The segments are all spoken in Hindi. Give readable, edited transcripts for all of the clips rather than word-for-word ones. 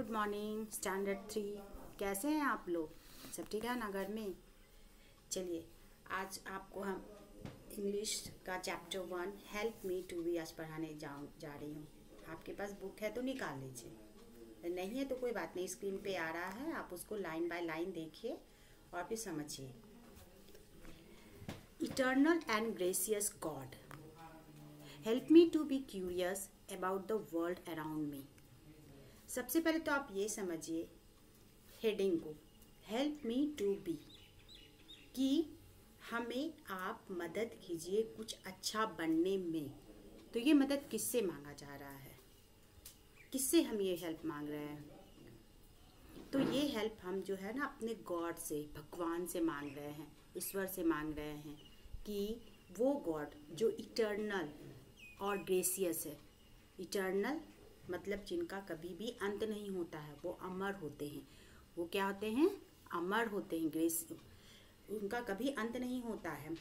Good morning standard 3। कैसे हैं आप लोग? सब ठीक है ना घर में? चलिए आज आपको हम इंग्लिश का chapter 1 help me to be आज पढ़ाने जा रही हूँ। आपके पास बुक है तो निकाल लीजिए, नहीं है तो कोई बात नहीं, स्क्रीन पे आ रहा है, आप उसको लाइन बाय लाइन देखिए और फिर समझिए। Eternal and gracious God, help me to be curious about the world around me. सबसे पहले तो आप ये समझिए हेडिंग को, हेल्प मी टू बी, कि हमें आप मदद कीजिए कुछ अच्छा बनने में। तो ये मदद किससे मांगा जा रहा है, किससे हम ये हेल्प मांग रहे हैं? तो ये हेल्प हम जो है ना अपने गॉड से, भगवान से मांग रहे हैं, ईश्वर से मांग रहे हैं कि वो गॉड जो इटर्नल और ग्रेसियस है। इटर्नल मतलब जिनका कभी भी अंत नहीं होता है, वो अमर होते हैं। वो क्या होते हैं? अमर होते हैं। ग्रेस, उनका कभी अंत नहीं होता है।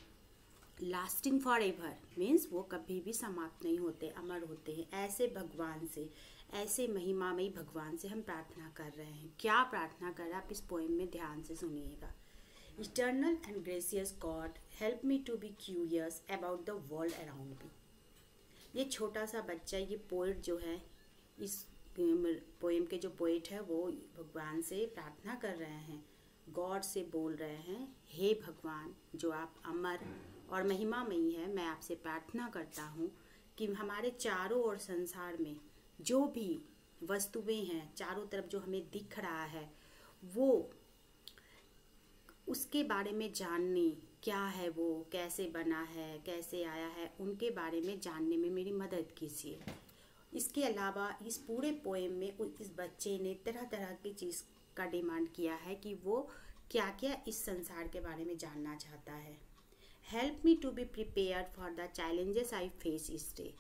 लास्टिंग फॉर एवर मीन्स वो कभी भी समाप्त नहीं होते, अमर होते हैं। ऐसे भगवान से, ऐसे महिमामयी भगवान से हम प्रार्थना कर रहे हैं। क्या प्रार्थना कर रहे हैं आप इस पोएम में ध्यान से सुनिएगा। Eternal and gracious God, help me to be curious about the world around me. ये छोटा सा बच्चा, ये पोएट जो है, इस पोएम के जो पोएट है वो भगवान से प्रार्थना कर रहे हैं, गॉड से बोल रहे हैं, हे भगवान जो आप अमर और महिमामयी है, मैं आपसे प्रार्थना करता हूँ कि हमारे चारों ओर संसार में जो भी वस्तुएं हैं, चारों तरफ जो हमें दिख रहा है, वो उसके बारे में जानने, क्या है वो, कैसे बना है, कैसे आया है, उनके बारे में जानने में मेरी मदद कीजिए। इसके अलावा इस पूरे पोएम में इस बच्चे ने तरह तरह की चीज़ का डिमांड किया है कि वो क्या क्या इस संसार के बारे में जानना चाहता है। Help me to be prepared for the challenges I face this day.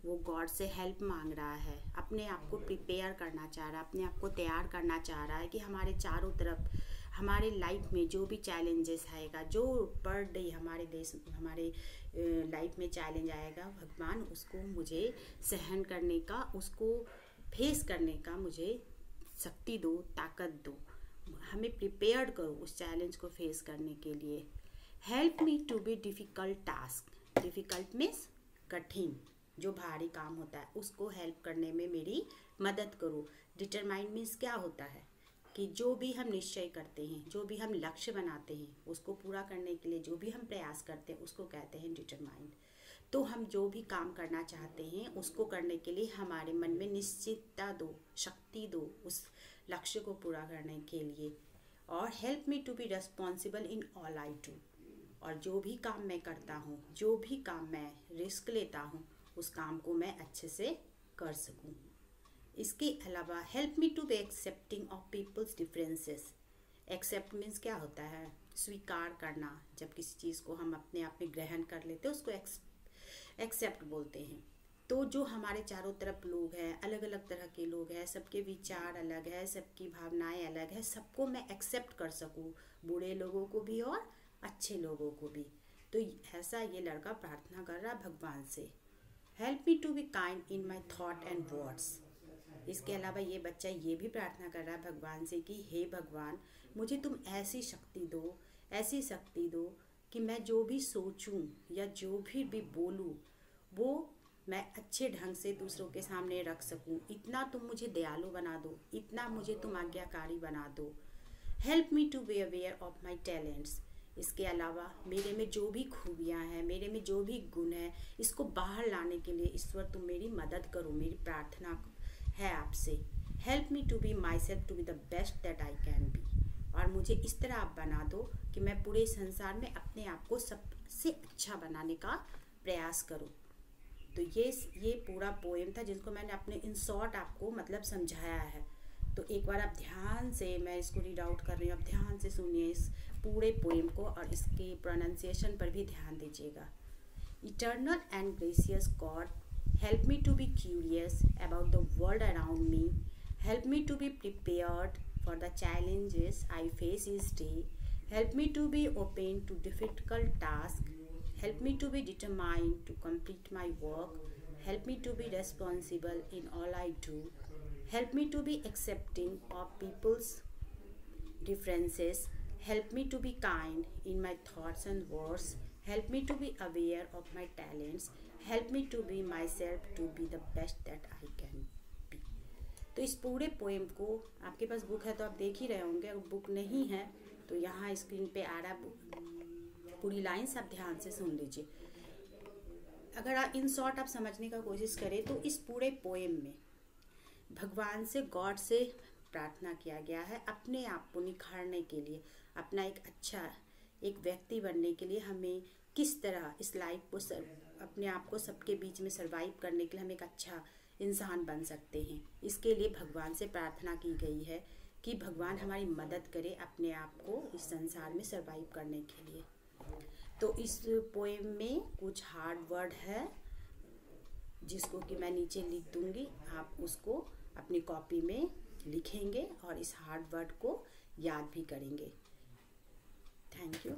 वो गॉड से हेल्प मांग रहा है, अपने आप को प्रिपेयर करना चाह रहा है, अपने आप को तैयार करना चाह रहा है कि हमारे चारों तरफ, हमारे लाइफ में जो भी चैलेंजेस आएगा, जो पर डे हमारे देश, हमारे लाइफ में चैलेंज आएगा, भगवान उसको मुझे सहन करने का, उसको फेस करने का मुझे शक्ति दो, ताकत दो, हमें प्रिपेयर्ड करो उस चैलेंज को फेस करने के लिए। Help me to be difficult task, difficult means कठिन, जो भारी काम होता है उसको हेल्प करने में मेरी मदद करो। डिटरमाइन मीन्स क्या होता है कि जो भी हम निश्चय करते हैं, जो भी हम लक्ष्य बनाते हैं, उसको पूरा करने के लिए जो भी हम प्रयास करते हैं उसको कहते हैं डिटरमाइंड। तो हम जो भी काम करना चाहते हैं उसको करने के लिए हमारे मन में निश्चितता दो, शक्ति दो उस लक्ष्य को पूरा करने के लिए। और help me to be responsible in all I do, और जो भी काम मैं करता हूँ, जो भी काम मैं रिस्क लेता हूँ, उस काम को मैं अच्छे से कर सकूं। इसके अलावा help me to be accepting of people's differences. Accept means क्या होता है? स्वीकार करना। जब किसी चीज़ को हम अपने आप में ग्रहण कर लेते हैं उसको एक्सेप्ट बोलते हैं। तो जो हमारे चारों तरफ लोग हैं, अलग अलग तरह के लोग हैं, सबके विचार अलग है, सबकी भावनाएं अलग है, सबको मैं एक्सेप्ट कर सकूं, बुरे लोगों को भी और अच्छे लोगों को भी। तो ऐसा ये लड़का प्रार्थना कर रहा भगवान से। Help me to be kind in my thought and words. इसके अलावा ये बच्चा ये भी प्रार्थना कर रहा है भगवान से कि हे भगवान, मुझे तुम ऐसी शक्ति दो, ऐसी शक्ति दो कि मैं जो भी सोचूं या जो भी बोलूं वो मैं अच्छे ढंग से दूसरों के सामने रख सकूं। इतना तुम मुझे दयालु बना दो, इतना मुझे तुम आज्ञाकारी बना दो। Help me to be aware of my talents. इसके अलावा मेरे में जो भी खूबियाँ हैं, मेरे में जो भी गुण है, इसको बाहर लाने के लिए ईश्वर तुम मेरी मदद करो। मेरी प्रार्थना है आपसे। Help me to be myself to be the best that I can be. और मुझे इस तरह आप बना दो कि मैं पूरे संसार में अपने आप को सबसे अच्छा बनाने का प्रयास करूं। तो ये पूरा पोएम था जिसको मैंने अपने इन शॉर्ट आपको मतलब समझाया है। तो एक बार आप ध्यान से, मैं इसको रीड आउट कर रही हूँ, आप ध्यान से सुनिए इस पूरे पोएम को और इसके प्रोनाउंसिएशन पर भी ध्यान दीजिएगा। Eternal and gracious God, help me to be curious about the world around me. Help me to be prepared for the challenges I face each day. Help me to be open to difficult tasks. Help me to be determined to complete my work. help me to be responsible in all I do, help me to be accepting of people's differences, help me to be kind in my thoughts and words, help me to be aware of my talents, help me to be myself to be the best that I can be। तो इस पूरे पोएम को, आपके पास बुक है तो आप देख ही रहे होंगे, अगर बुक नहीं है तो यहाँ स्क्रीन पे आ रहा पूरी लाइन्स आप ध्यान से सुन लीजिए। अगर आप इन शॉर्ट आप समझने का कोशिश करें तो इस पूरे पोएम में भगवान से, गॉड से प्रार्थना किया गया है अपने आप को निखारने के लिए, अपना एक अच्छा एक व्यक्ति बनने के लिए हमें किस तरह इस लाइफ को अपने आप को सबके बीच में सर्वाइव करने के लिए हम एक अच्छा इंसान बन सकते हैं। इसके लिए भगवान से प्रार्थना की गई है कि भगवान हमारी मदद करे अपने आप को इस संसार में सर्वाइव करने के लिए। तो इस पोएम में कुछ हार्ड वर्ड है जिसको कि मैं नीचे लिख दूंगी, आप उसको अपनी कॉपी में लिखेंगे और इस हार्ड वर्ड को याद भी करेंगे। Thank you.